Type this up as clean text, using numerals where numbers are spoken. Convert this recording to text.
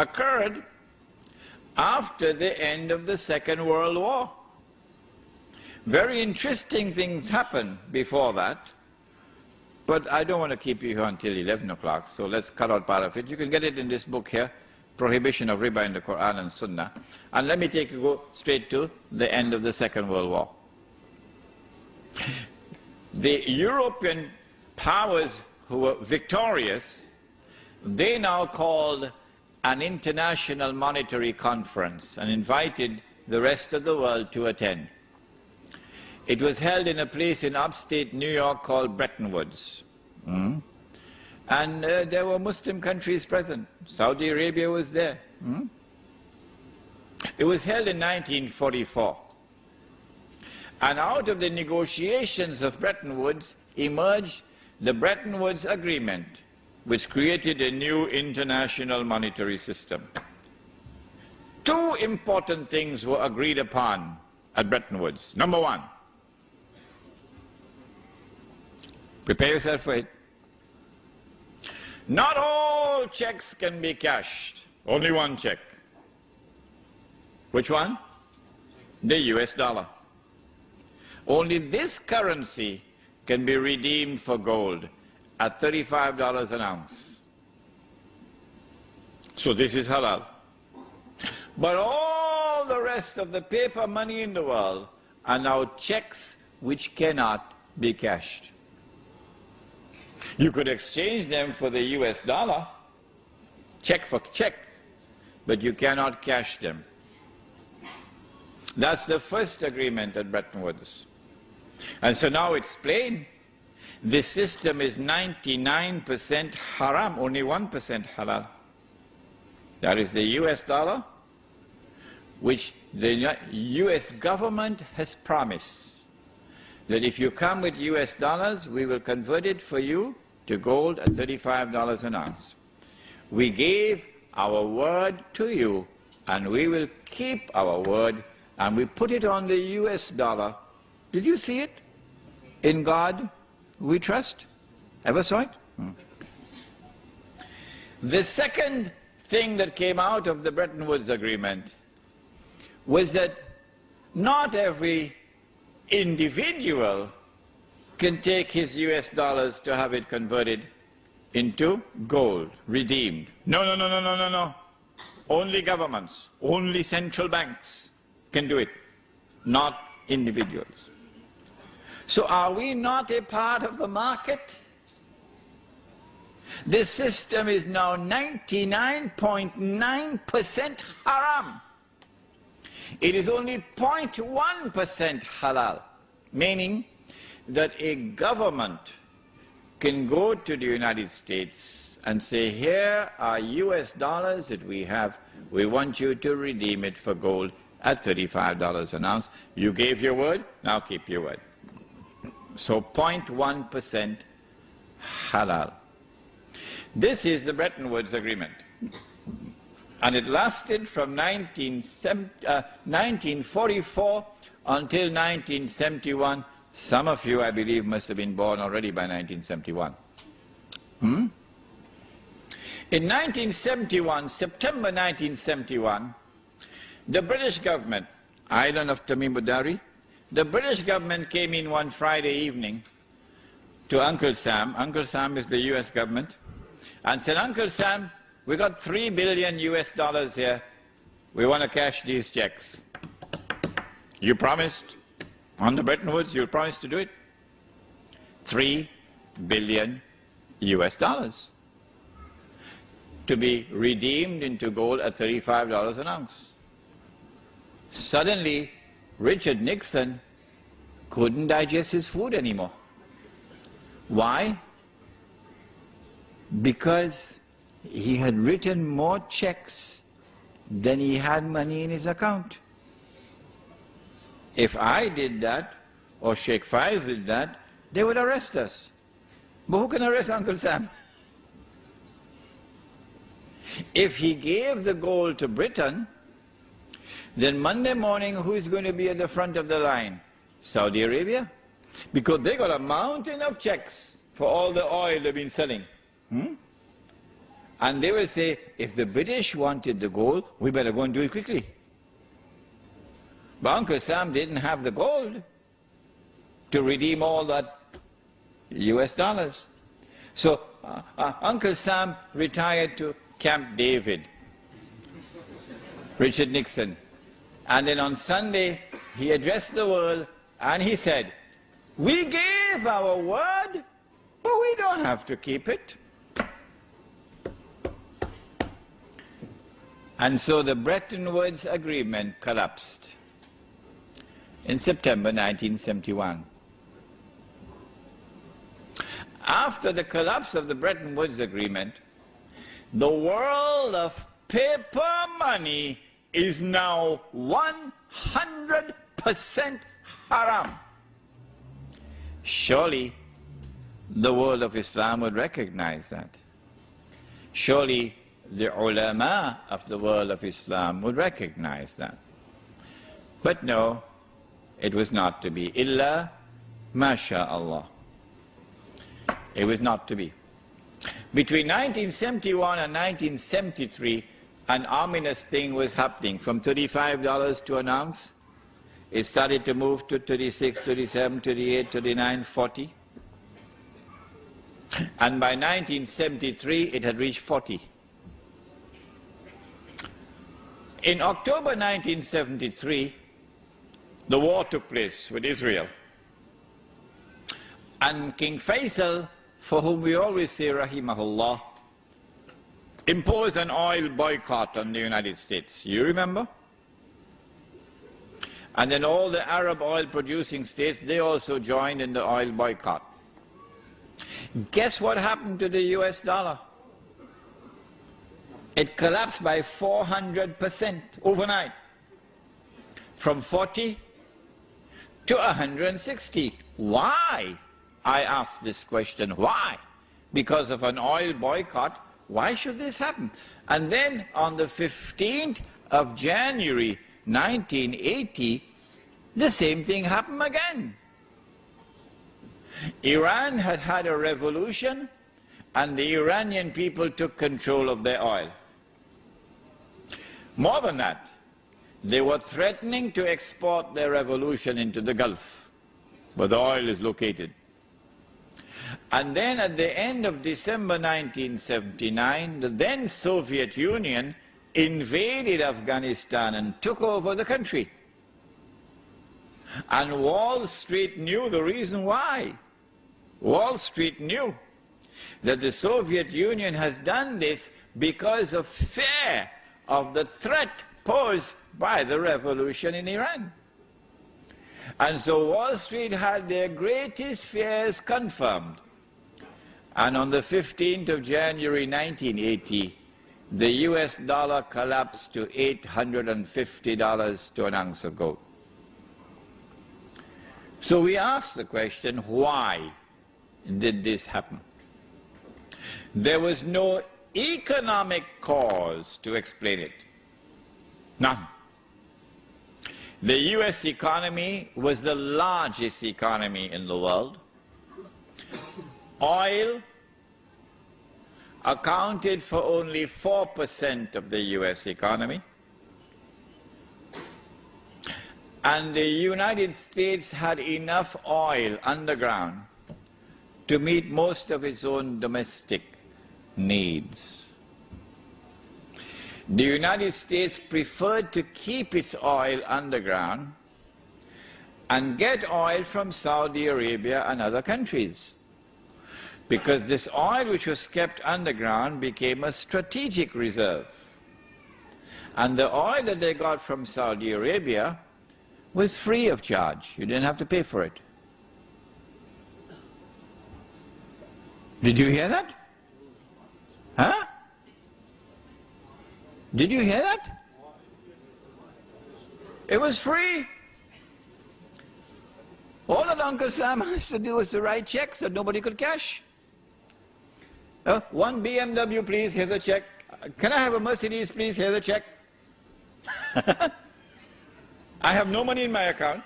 occurred after the end of the Second World War. Very interesting things happened before that, but I don't want to keep you here until 11 o'clock, so let's cut out part of it. You can get it in this book here, Prohibition of Riba in the Quran and Sunnah. And let me go straight to the end of the Second World War. The European powers who were victorious, they now called an international monetary conference and invited the rest of the world to attend. It was held in a place in upstate New York called Bretton Woods. And there were Muslim countries present. Saudi Arabia was there. It was held in 1944. And out of the negotiations of Bretton Woods emerged the Bretton Woods Agreement, which created a new international monetary system. Two important things were agreed upon at Bretton Woods. Number one, prepare yourself for it. Not all checks can be cashed. Only one check. Which one? The US dollar. Only this currency can be redeemed for gold at $35 an ounce. So this is halal. But all the rest of the paper money in the world are now checks which cannot be cashed. You could exchange them for the US dollar, check for check, but you cannot cash them. That's the first agreement at Bretton Woods. And so now it's plain. This system is 99% haram, only 1% halal. That is the US dollar, which the US government has promised that if you come with US dollars, we will convert it for you to gold at $35 an ounce. We gave our word to you, and we will keep our word, and we put it on the US dollar. Did you see it? In God we trust. Ever saw it? The second thing that came out of the Bretton Woods Agreement was that not every individual can take his US dollars to have it converted into gold, redeemed. No, no, no, no, no, no, no. Only governments, only central banks can do it, not individuals. So are we not a part of the market? This system is now 99.9% haram. It is only 0.1% halal, meaning that a government can go to the United States and say, here are US dollars that we have, we want you to redeem it for gold at $35 an ounce. You gave your word, now keep your word. So 0.1% halal. This is the Bretton Woods Agreement. And it lasted from 1944 until 1971. Some of you, I believe, must have been born already by 1971. In 1971, September 1971, the British government, island of Tamim Budari, the British government came in one Friday evening to Uncle Sam. Uncle Sam is the US government, and said, Uncle Sam, we got $3 billion US dollars here. We want to cash these checks. You promised on the Bretton Woods, you promised to do it. $3 billion US dollars to be redeemed into gold at $35 an ounce. Suddenly, Richard Nixon couldn't digest his food anymore. Why? Because he had written more checks than he had money in his account. If I did that, or Sheikh Faiz did that, they would arrest us. But who can arrest Uncle Sam? If he gave the gold to Britain, then Monday morning, who is going to be at the front of the line? Saudi Arabia. Because they got a mountain of checks for all the oil they've been selling. And they will say, if the British wanted the gold, we better go and do it quickly. But Uncle Sam didn't have the gold to redeem all that US dollars. So Uncle Sam retired to Camp David, Richard Nixon. And then on Sunday, he addressed the world and he said, we gave our word, but we don't have to keep it. And so the Bretton Woods Agreement collapsed in September 1971. After the collapse of the Bretton Woods Agreement, the world of paper money is now 100% haram. Surely the world of Islam would recognize that. Surely the ulama of the world of Islam would recognize that. But no, it was not to be. Illa masha'Allah. It was not to be. Between 1971 and 1973, an ominous thing was happening. From $35 to an ounce, it started to move to 36, 37, 38, 39, 40. And by 1973, it had reached 40. In October 1973, the war took place with Israel. And King Faisal, for whom we always say rahimahullah, imposed an oil boycott on the United States. You remember? And then all the Arab oil producing states, they also joined in the oil boycott. Guess what happened to the US dollar? It collapsed by 400% overnight, from 40 to 160. Why? I ask this question, why? Because of an oil boycott, why should this happen? And then on the 15th of January 1980, the same thing happened again. Iran had had a revolution and the Iranian people took control of their oil. More than that, they were threatening to export their revolution into the Gulf, where the oil is located. And then at the end of December 1979, the then Soviet Union invaded Afghanistan and took over the country. And Wall Street knew the reason why. Wall Street knew that the Soviet Union has done this because of fear of the threat posed by the revolution in Iran. And so Wall Street had their greatest fears confirmed. And on the 15th of January 1980, the US dollar collapsed to $850 to an ounce of gold. So we ask the question, why did this happen? There was no economic cause to explain it. None. The US economy was the largest economy in the world. Oil accounted for only 4% of the US economy. And the United States had enough oil underground to meet most of its own domestic needs. The United States preferred to keep its oil underground and get oil from Saudi Arabia and other countries, because this oil which was kept underground became a strategic reserve. And the oil that they got from Saudi Arabia was free of charge. You didn't have to pay for it. Did you hear that? Huh? Did you hear that? It was free. All that Uncle Sam has to do is to write checks that nobody could cash. One BMW, please, here's a check. Can I have a Mercedes, please? Here's a check. I have no money in my account.